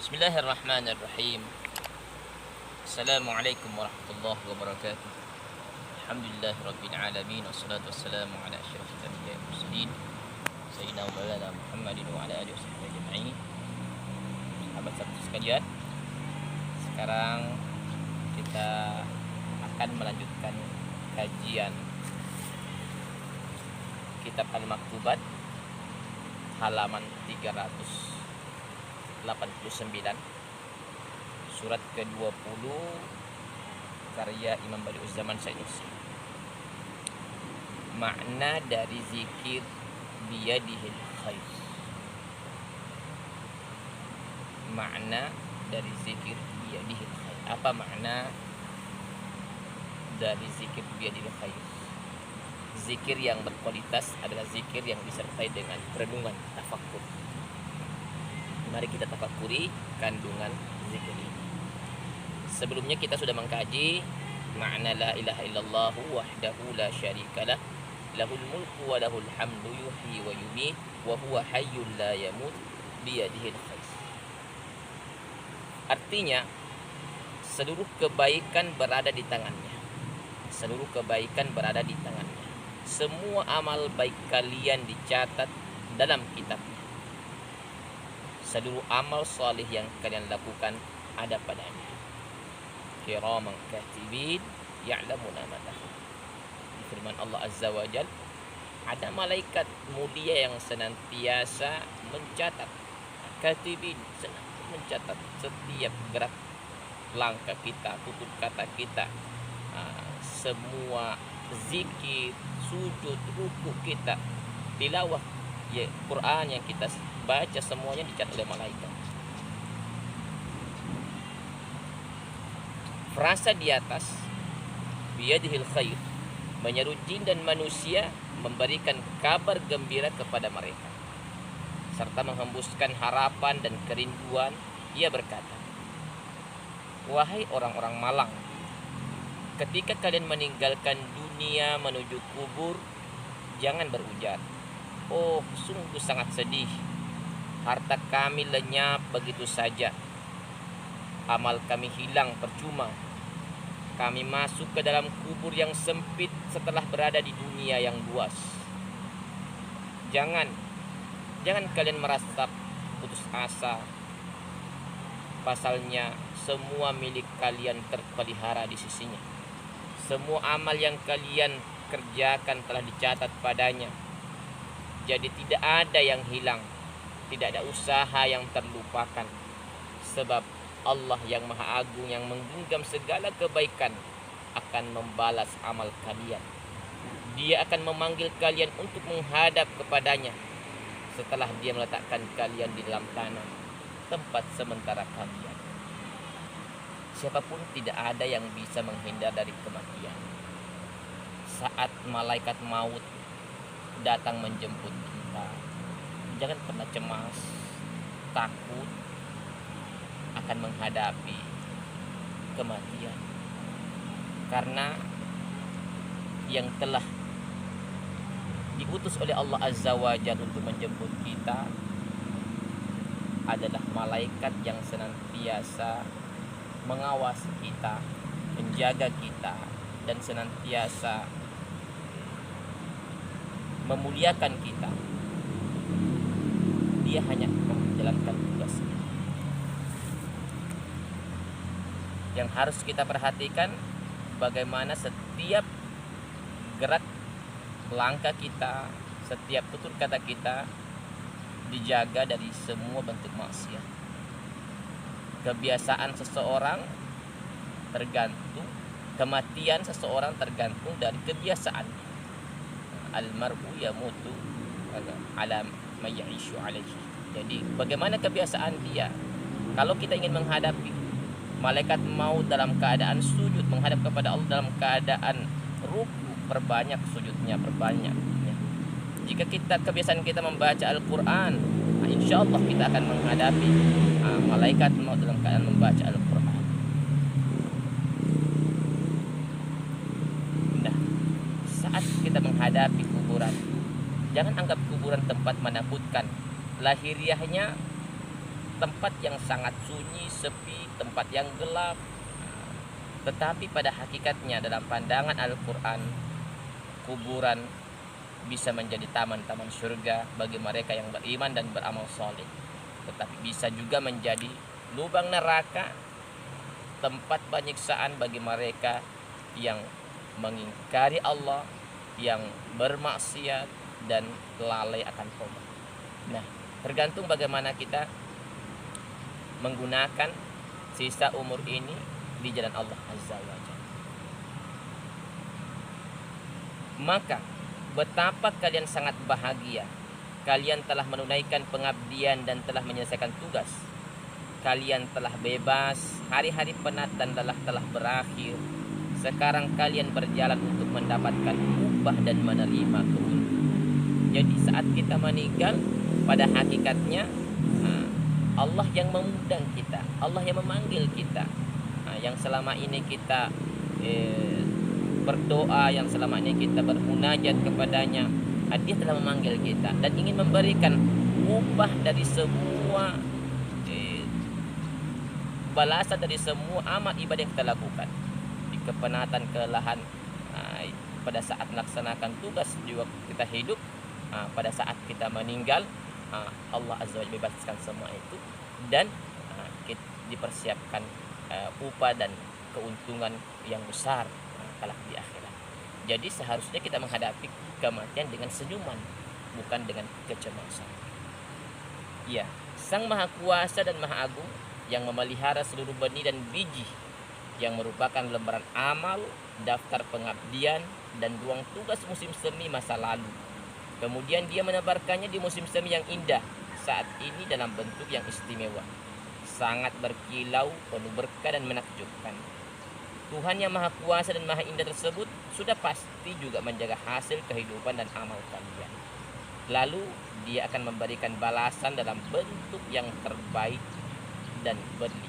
Bismillahirrahmanirrahim. Assalamualaikum warahmatullahi wabarakatuh. Alhamdulillahirabbil alamin wassalatu wassalamu ala asyrafil anbiya'i wal mursalin sayyidina wa maulana Muhammadin wa ala alihi washabbihi ajma'in. Sahabat-sahabat sekalian, sekarang kita akan melanjutkan kajian kitab Al-Maktubat halaman 389, surat ke-20, karya Imam Badi'uzzaman Said Nursi. Makna dari zikir biyadihil khair. Makna dari zikir biyadihil khair. Apa makna dari zikir biyadihil khair? Zikir yang berkualitas adalah zikir yang disertai dengan perenungan, tafakkur. Mari kita tafakuri kandungan zikir ini. Sebelumnya kita sudah mengkaji makna la ilaha illallah wahdahu la syarikalah lahul mulku wa lahul hamdu yuhyi wa yumiit wa huwa hayyul la yamut biyadihil khair. Artinya seluruh kebaikan berada di tangannya. Seluruh kebaikan berada di tangannya. Semua amal baik kalian dicatat dalam kitabnya. Seluruh amal salih yang kalian lakukan ada padanya. Kiraman katibin ya'lamuna ma taf'alun. Firman Allah Azza wa Jalla, ada malaikat mulia yang senantiasa mencatat. Katibin senantiasa mencatat setiap gerak langkah kita, tutur kata kita, semua zikir, sujud, ruku kita, tilawah ya, Quran yang kita baca, semuanya dicatat oleh malaikat. Frasa di atas biyadihil khair menyeru jin dan manusia memberikan kabar gembira kepada mereka serta menghembuskan harapan dan kerinduan. Ia berkata, wahai orang-orang malang, ketika kalian meninggalkan dunia menuju kubur, jangan berujar, oh sungguh sangat sedih, harta kami lenyap begitu saja, amal kami hilang percuma, kami masuk ke dalam kubur yang sempit setelah berada di dunia yang luas. Jangan kalian merasa putus asa, pasalnya semua milik kalian terpelihara di sisinya. Semua amal yang kalian kerjakan telah dicatat padanya. Jadi tidak ada yang hilang, tidak ada usaha yang terlupakan. Sebab Allah yang Maha Agung yang menggenggam segala kebaikan akan membalas amal kalian. Dia akan memanggil kalian untuk menghadap kepadanya setelah dia meletakkan kalian di dalam tanah, tempat sementara kalian. Siapapun tidak ada yang bisa menghindar dari kematian. Saat malaikat maut datang menjemput kita, jangan pernah cemas, takut akan menghadapi kematian, karena yang telah diutus oleh Allah Azza wa Jalla untuk menjemput kita adalah malaikat yang senantiasa mengawasi kita, menjaga kita, dan senantiasa memuliakan kita. Dia hanya menjalankan tugasnya. Yang harus kita perhatikan, bagaimana setiap gerak langkah kita, setiap tutur kata kita dijaga dari semua bentuk maksiat. Kebiasaan seseorang tergantung, kematian seseorang tergantung dari kebiasaan. Almar'u yamutu ala ma ya'ishu alaihi. Jadi bagaimana kebiasaan dia. Kalau kita ingin menghadapi malaikat maut dalam keadaan sujud, menghadap kepada Allah dalam keadaan ruku, perbanyak sujudnya, perbanyak. Jika kebiasaan kita membaca Al-Quran, insya Allah kita akan menghadapi malaikat maut dalam keadaan membaca Al-Quran. Nah, saat kita menghadapi kuburan, jangan anggap kuburan tempat menakutkan. Lahiriahnya tempat yang sangat sunyi, sepi, tempat yang gelap. Tetapi pada hakikatnya dalam pandangan Al-Quran, kuburan bisa menjadi taman-taman surga bagi mereka yang beriman dan beramal soleh. Tetapi bisa juga menjadi lubang neraka, tempat penyiksaan bagi mereka yang mengingkari Allah, yang bermaksiat dan lalai akan tobat. Nah, tergantung bagaimana kita menggunakan sisa umur ini di jalan Allah Azza wa Jalla. Maka betapa kalian sangat bahagia. Kalian telah menunaikan pengabdian dan telah menyelesaikan tugas. Kalian telah bebas, hari-hari penat dan lelah telah berakhir. Sekarang kalian berjalan untuk mendapatkan upah dan menerima keuntungan. Jadi saat kita meninggal, pada hakikatnya Allah yang mengundang kita, Allah yang memanggil kita. Yang selama ini kita berdoa, yang selama ini kita bermunajat kepadanya, Dia telah memanggil kita dan ingin memberikan upah dari semua balasan dari semua amal ibadah yang kita lakukan. Di kepenatan, kelelahan, pada saat melaksanakan tugas di waktu kita hidup, pada saat kita meninggal, Allah Azza wa Jalla bebaskan semua itu dan kita dipersiapkan upah dan keuntungan yang besar kelak di akhirat. Jadi seharusnya kita menghadapi kematian dengan senyuman, bukan dengan kecemasan. Ya, Sang Maha Kuasa dan Maha Agung yang memelihara seluruh benih dan biji, yang merupakan lembaran amal, daftar pengabdian, dan ruang tugas musim semi masa lalu. Kemudian Dia menebarkannya di musim semi yang indah saat ini dalam bentuk yang istimewa, sangat berkilau, penuh berkah dan menakjubkan. Tuhan yang Maha Kuasa dan Maha Indah tersebut sudah pasti juga menjaga hasil kehidupan dan amal kalian. Lalu Dia akan memberikan balasan dalam bentuk yang terbaik dan berlipat.